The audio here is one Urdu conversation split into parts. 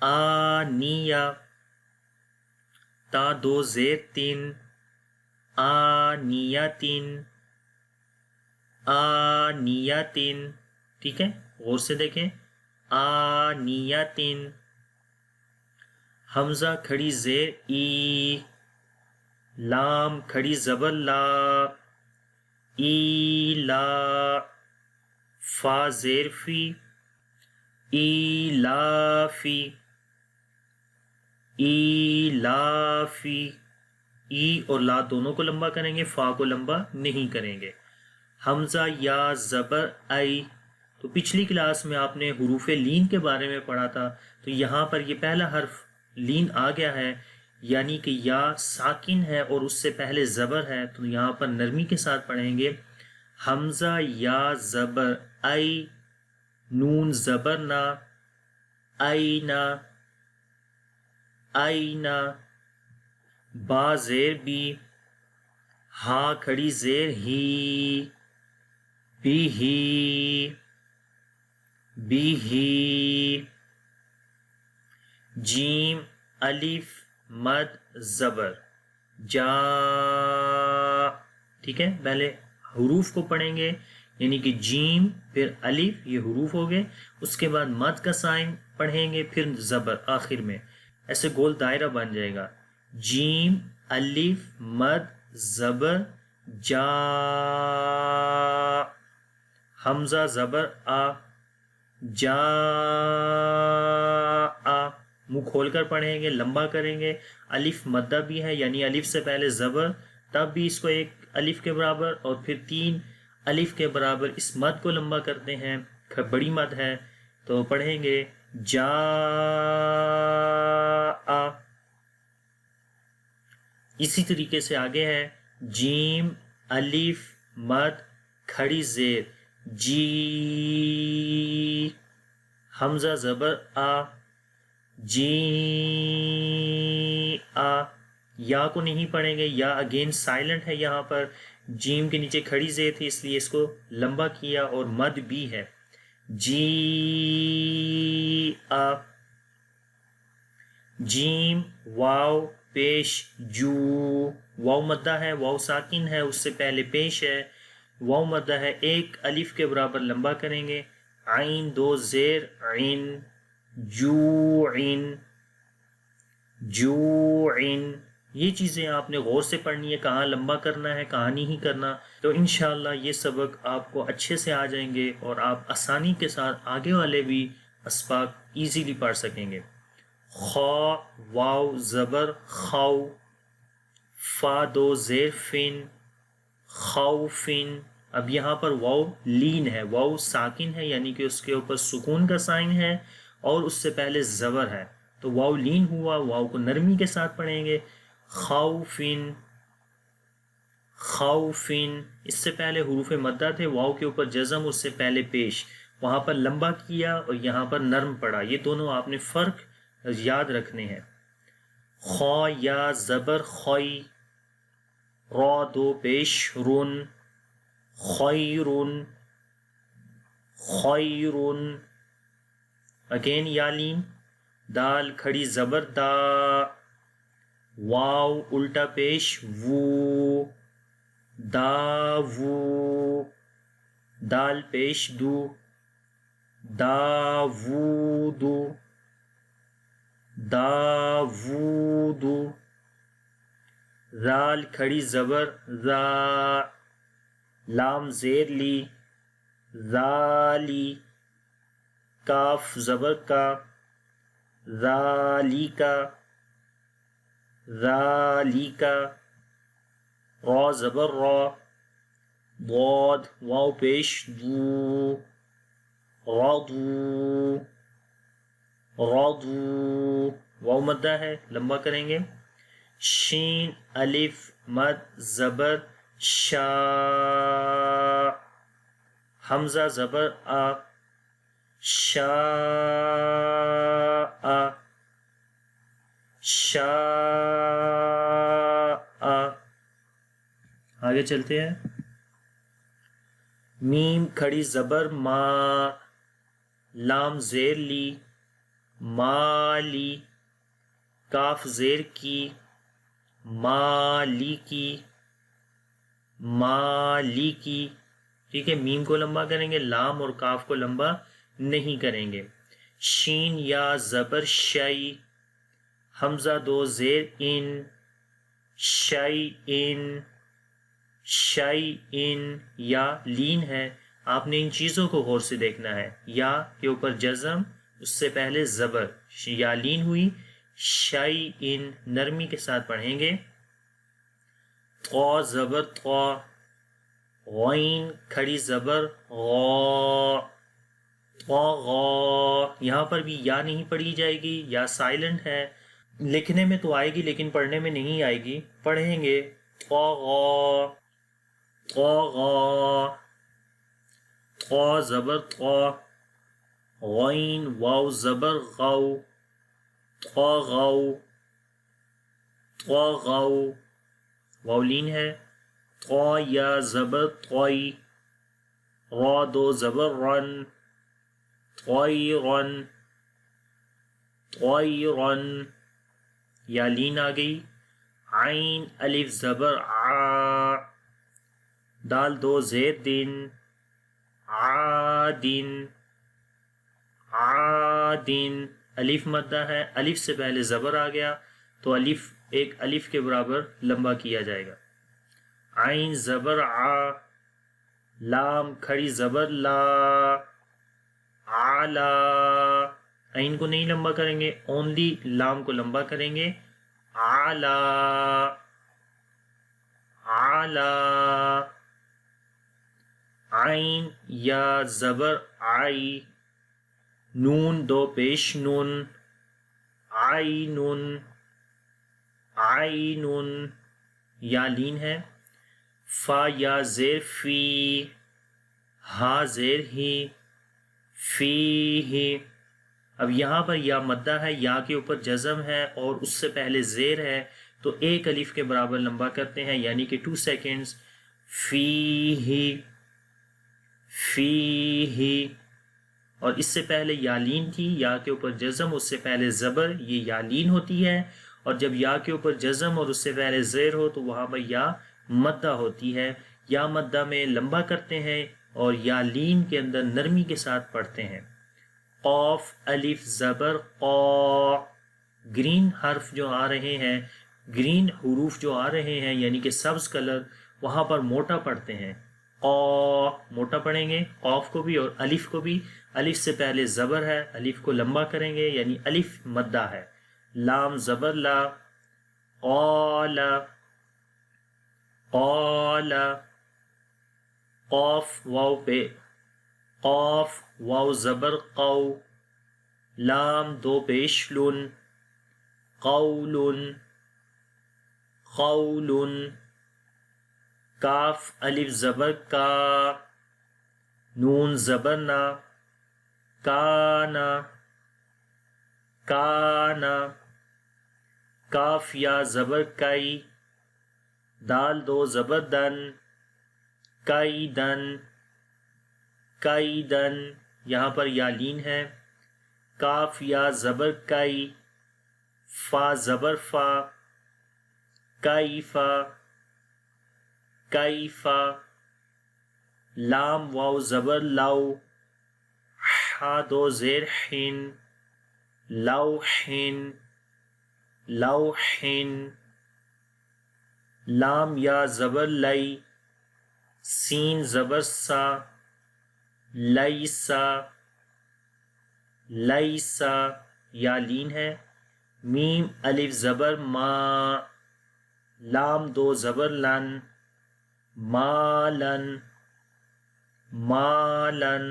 آنیا، تا دو زیر تین، آنیاتن، آنیاتن، ٹھیک ہے، غور سے دیکھیں، آنیاتن، حمزہ کھڑی زیر ای، لام کھڑی زبر لا، ای لا، فا زیر فی، ای لا فی، ای لا فی، ای اور لا دونوں کو لمبا کریں گے، فا کو لمبا نہیں کریں گے۔ حمزہ یا زبر ای، تو پچھلی کلاس میں آپ نے حروف لین کے بارے میں پڑھا تھا، تو یہاں پر یہ پہلا حرف لین آ گیا ہے، یعنی کہ یا ساکن ہے اور اس سے پہلے زبر ہے، تو یہاں پر نرمی کے ساتھ پڑھیں گے، حمزہ یا زبر ای، نون زبر نا، اینا، اینا، با زیر بی، ہا کھڑی زیر ہی، بی ہی، بی ہی، جیم الف مد زبر جا، ٹھیک ہے، پہلے حروف کو پڑھیں گے، یعنی کہ جیم پھر الف، یہ حروف ہو گئے، اس کے بعد مد کا سائن پڑھیں گے، پھر زبر آخر میں، ایسے گول دائرہ بن جائے گا، جیم الف مد زبر جا، حمزہ زبر آ، جا آ، منہ کھول کر پڑھیں گے، لمبا کریں گے، الف مدہ بھی ہے، یعنی الف سے پہلے زبر، تب بھی اس کو ایک الف کے برابر اور پھر 3 الف کے برابر اس مد کو لمبا کرتے ہیں، بڑی مد ہے، تو پڑھیں گے جا آ۔ اسی طریقے سے آگے ہے جیم الف مد کھڑی زیر جی، حمزہ زبر آ، جی آ، یا کو نہیں پڑھیں گے، یا اگین سائلنٹ ہے، یہاں پر جیم کے نیچے کھڑی زیر تھی اس لیے اس کو لمبا کیا، اور مد بھی ہے، جی آ، جیم واو پیش جو، واو مدہ ہے، واو ساکن ہے، اس سے پہلے پیش ہے، واو مدہ ہے، ایک الف کے برابر لمبا کریں گے، عین دو زیر عین، جو عین، جو عین، یہ چیزیں آپ نے غور سے پڑھنی ہے، کہاں لمبا کرنا ہے کہاں نہیں کرنا، تو انشاءاللہ یہ سبق آپ کو اچھے سے آ جائیں گے اور آپ آسانی کے ساتھ آگے والے بھی اسباق ایزیلی پڑھ سکیں گے۔ خا واو زبر خاؤ، فا دو زیر فن، خوفن، اب یہاں پر واو لین ہے، واو ساکن ہے، یعنی کہ اس کے اوپر سکون کا سائن ہے اور اس سے پہلے زبر ہے، تو واو لین ہوا، واو کو نرمی کے ساتھ پڑھیں گے، خوفن، خوفن، اس سے پہلے حروف مدہ تھے، واو کے اوپر جزم، اس سے پہلے پیش، وہاں پر لمبا کیا اور یہاں پر نرم پڑا، یہ دونوں آپ نے فرق یاد رکھنے ہیں۔ خا یا زبر خوئی، را دو پیش رن، خیرن، خیرن، اگین یالین، دال کھڑی زبر دا، واو الٹا پیش وو، دا وو، دال پیش دو، دا وو دو، داوودو، زال کھڑی زبر زا، لام زیر لی، زالی، کاف زبر کا، ذالیکا، ذالیکا، را زبر را، ضاد واو پیش دو، رضو، رضو، واو مدہ ہے، لمبا کریں گے، شین الف مد زبر شا، حمزہ زبر آ، شا آ، شا آ، آگے چلتے ہیں، میم کھڑی زبر ما، لام زیر لی، مالی، کاف زیر کی، مالی کی، مالی کی، ٹھیک ہے، میم کو لمبا کریں گے، لام اور کاف کو لمبا نہیں کریں گے. شین یا زبر شئی، حمزہ دو زیر ان، شئی ان، شئی ان. یا لین ہے، آپ نے ان چیزوں کو غور سے دیکھنا ہے. یا کے اوپر جزم، اس سے پہلے زبر، یا لین ہوئی. شئی ان نرمی کے ساتھ پڑھیں گے. طا زبر طا، غین کھڑی زبر غا، طغا. یہاں پر بھی یا نہیں پڑھی جائے گی، یا سائلنٹ ہے. لکھنے میں تو آئے گی لیکن پڑھنے میں نہیں آئے گی. پڑھیں گے طغا، طغا. طا زبر طا، غین واو زبر غو، طغو، طغو. واولین ہے. طا یا زبر طوئی، را دو زبر رن، طویرن، طویرن. یا لین آ گئی. عین الف زبر آ، دال دو زیر دن، عادن، عادن. الف مدہ ہے، الف سے پہلے زبر آ گیا تو الف ایک الف کے برابر لمبا کیا جائے گا. عین زبر آ، لام کھڑی زبر لا، آلا. عین کو نہیں لمبا کریں گے، اونلی لام کو لمبا کریں گے. آلا، آلا. عین یا زبر آئی، نون دو پیش نون، عینن، عینن. یا لین ہے. فا یا زیر فی، ہا زیر ہی، فی ہی. اب یہاں پر یا مدہ ہے، یا کے اوپر جزم ہے اور اس سے پہلے زیر ہے تو ایک الف کے برابر لمبا کرتے ہیں، یعنی کہ 2 سیکنڈز. فی ہی، فی ہی. اور اس سے پہلے یا لین تھی، یا کے اوپر جزم، اس سے پہلے زبر، یہ یا لین ہوتی ہے. اور جب یا کے اوپر جزم اور اس سے پہلے زیر ہو تو وہاں پر یا مدہ ہوتی ہے. یا مدہ میں لمبا کرتے ہیں اور یا لین کے اندر نرمی کے ساتھ پڑھتے ہیں. قاف الف زبر قا، گرین حرف جو آ رہے ہیں، گرین حروف جو آ رہے ہیں یعنی کہ سبز کلر، وہاں پر موٹا پڑھتے ہیں. قا موٹا پڑھیں گے، قاف کو بھی اور الف کو بھی. الف سے پہلے زبر ہے، الف کو لمبا کریں گے یعنی الف مدہ ہے. لام زبر لا، قال، قال. قاف واو پہ، قاف واو زبر قو، لام دو پیش لن، قول، قول. کاف الف زبر کا، نون زبر نا، کانا، کانا. کاف یا زبر کئی، دال دو زبر دن، کیدن، کیدن. یہاں پر یا لین ہے. کاف یا زبر کئی، فا زبر فا، کیفا، کیفا. لام واو زبر لو، ہا دو زیر حن، لوحن، لوحن. لام یا زبر لئی، سین زبر سا، لیسا، لیسا. یا لین ہے. میم الف زبر ما، لام دو زبر لن، مالن، مالن.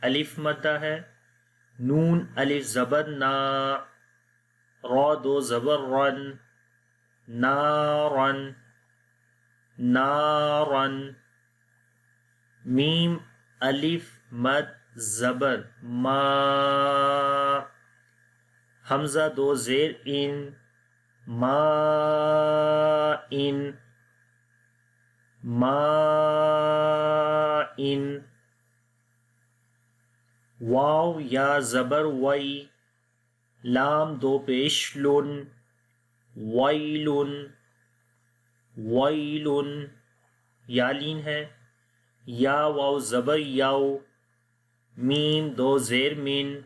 الف مدہ ہے. نون الف زبر نا، را دو زبر رن، نارن، نارن. میم الف مد زبر ما، حمزہ دو زیر ان، ما ان، ما ان. واو یا زبر وئی، لام دو پیش لن، ویلن، ویلن، یا لین ہے، یا واو زبر یاو، میم دو زیر من،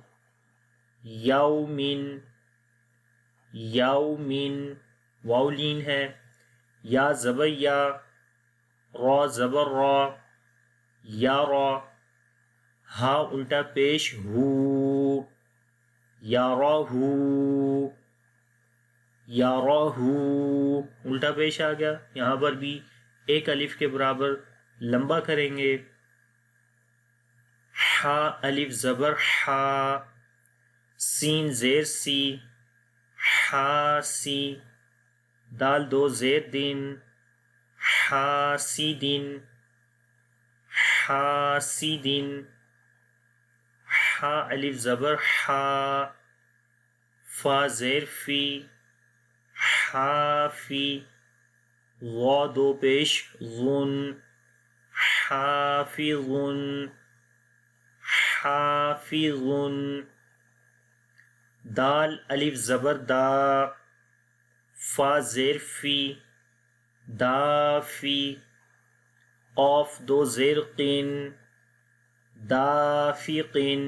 یومن، یومن، واو لین ہے، یا زبر یا، را زبر را، یا را، ہا الٹا پیش ہو، یا را ہو، یا را ہو، الٹا پیش آ گیا. یہاں پر بھی ایک الف کے برابر لمبا کریں گے. ہا الف زبر ہا، سین زیر سی، ہا سی، دال دو زیر دن، ہا سی دن، ہا سی دن، ہا الف زبر ہا، فا زیر فی، ہا فی، غا دو پیش غن، حافظن، حافظن، دال الف زبر دا، فا زیر فی، دافی، قاف دو زیر قن، دافقن،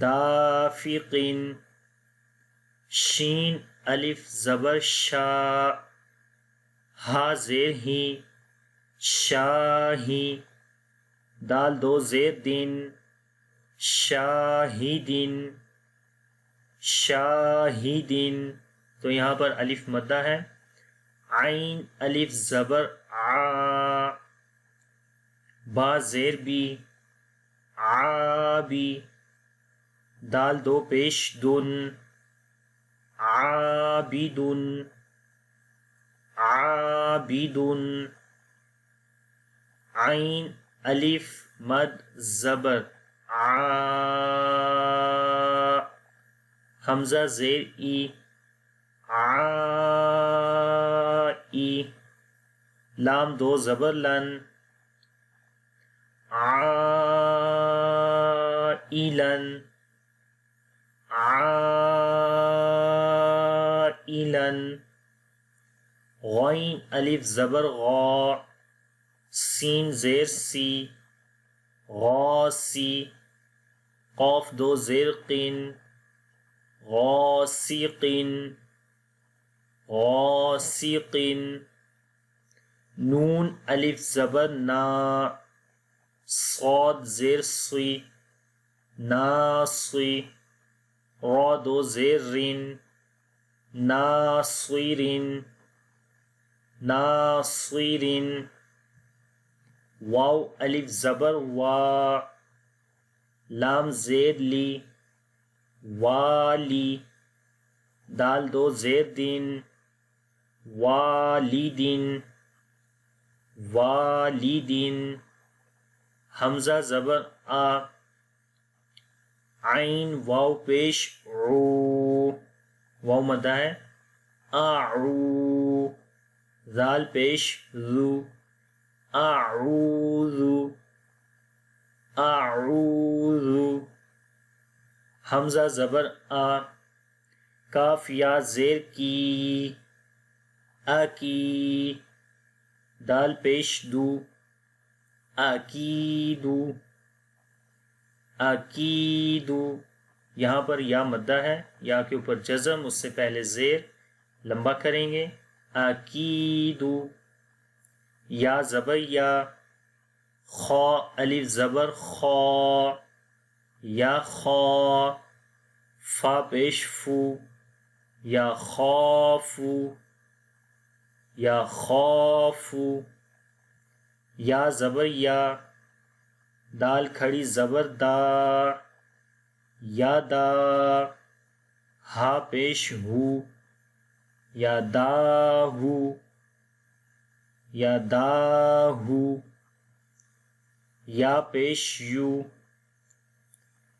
دافقن، شین الف زبر شا، ہا زیر ہی، شاہی، دال دو زیر دن، شاہدن، شاہدن. تو یہاں پر الف مدہ ہے. عین الف زبر آ، با زیر بی، عابی، دال دو پیش دن، عابدن، عابدن، عین الف مد زبر آ، حمزہ زیر ای، آئی، لام دو زبر لن، عائلن، عائلن، غین الف زبر غا، سین زیر سی، غاسی، قاف دو زیر قن، غاسقن، غاسقن، نون الف زبر نا، صاد زیر سی، ناصی، را دو زیر رن، ناصرن، ناصرن، واو الف زبر وا، لام زیر لی، والی، دال دو زیر دن، والیدن، والیدن، حمزہ زبر آ، عین واو پیش عو، واو مدہ ہے، اعو، ذال پیش ذو، اعوذ، اعوذ، حمزہ زبر آ، کاف یا زیر کی، اکی، دال پیش دو، اکیدو، اکیدو. یہاں پر یا مدہ ہے، یا کے اوپر جزم، اس سے پہلے زیر لمبا کریں گے. اکیدو، یا زبر یا، خا الف زبر خا، یا خا، فا پیش فو، یا خافو، یا خافو، یا زبر یا، دال کھڑی زبر دا، یا دا، ہا پیش ہو، یا دا ہو، یا دا ہو، یا پیش یو،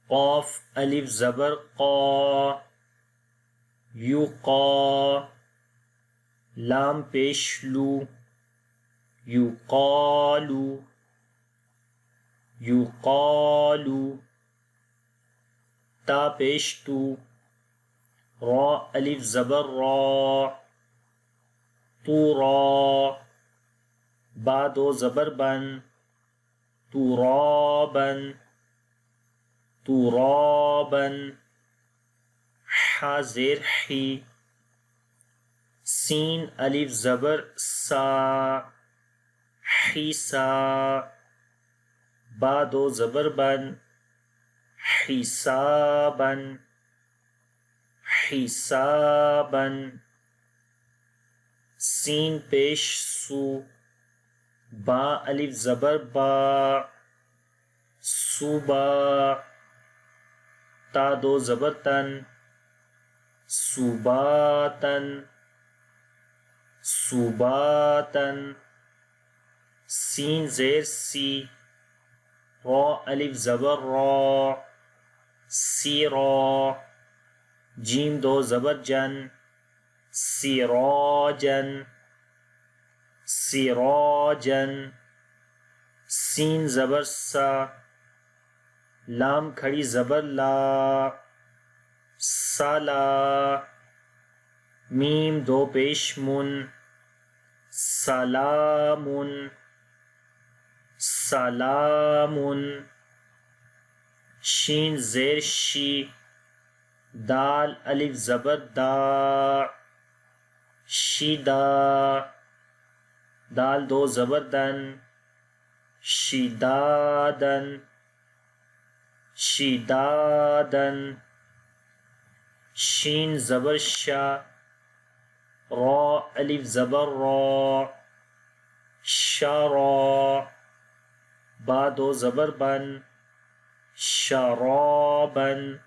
قاف الف زبر قا، یو قا، لام پیش لو، یو قالو، یو قالو، تا پیش تو، را الف زبر را، تورا، با دو زبر بن، ترابن، ترابن، ح زیر حی، سین الف زبر سا، حیسا، با دو زبر بن، حسابن، حسابن، سین پیش سو، با الف زبر با، صوبا، تا دو زبر تن، صوباتن، صوباتن، سین زیر سی، را الف زبر را، سیرا، جیم دو زبر جن، سراجن، سراجن، سین زبر سا، لام کھڑی زبر لا، سالا، میم دو پیش من، سلامن، سلامن، شین زیر شی، دال الف زبر دا، شیدا، دال دو زبر دن، شیدادن، شیدادن، شین زبر شا، را الف زبر را، شارا، با دو زبر بن، شرابن،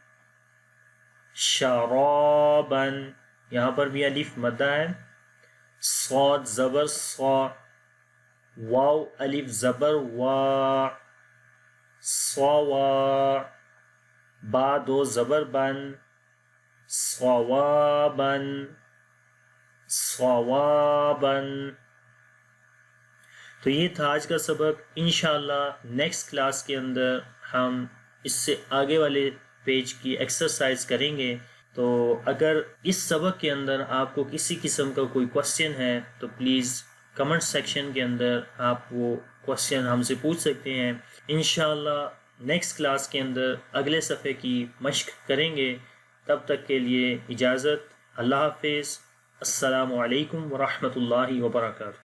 شرابن، یہاں پر بھی الف مدہ ہے، صاد زبر صا، واو الف زبر وا، صوا، با دو زبر بن، صوابن، صوابن۔ تو یہ تھا آج کا سبق۔ انشاءاللہ نیکسٹ کلاس کے اندر ہم اس سے آگے والے پیج کی ایکسرسائز کریں گے۔ تو اگر اس سبق کے اندر آپ کو کسی قسم کا کوئی کوشچن ہے تو پلیز کمنٹ سیکشن کے اندر آپ وہ کوشچن ہم سے پوچھ سکتے ہیں۔ انشاءاللہ نیکسٹ کلاس کے اندر اگلے صفحے کی مشق کریں گے۔ تب تک کے لیے اجازت، اللہ حافظ، السلام علیکم ورحمۃ اللہ وبرکاتہ۔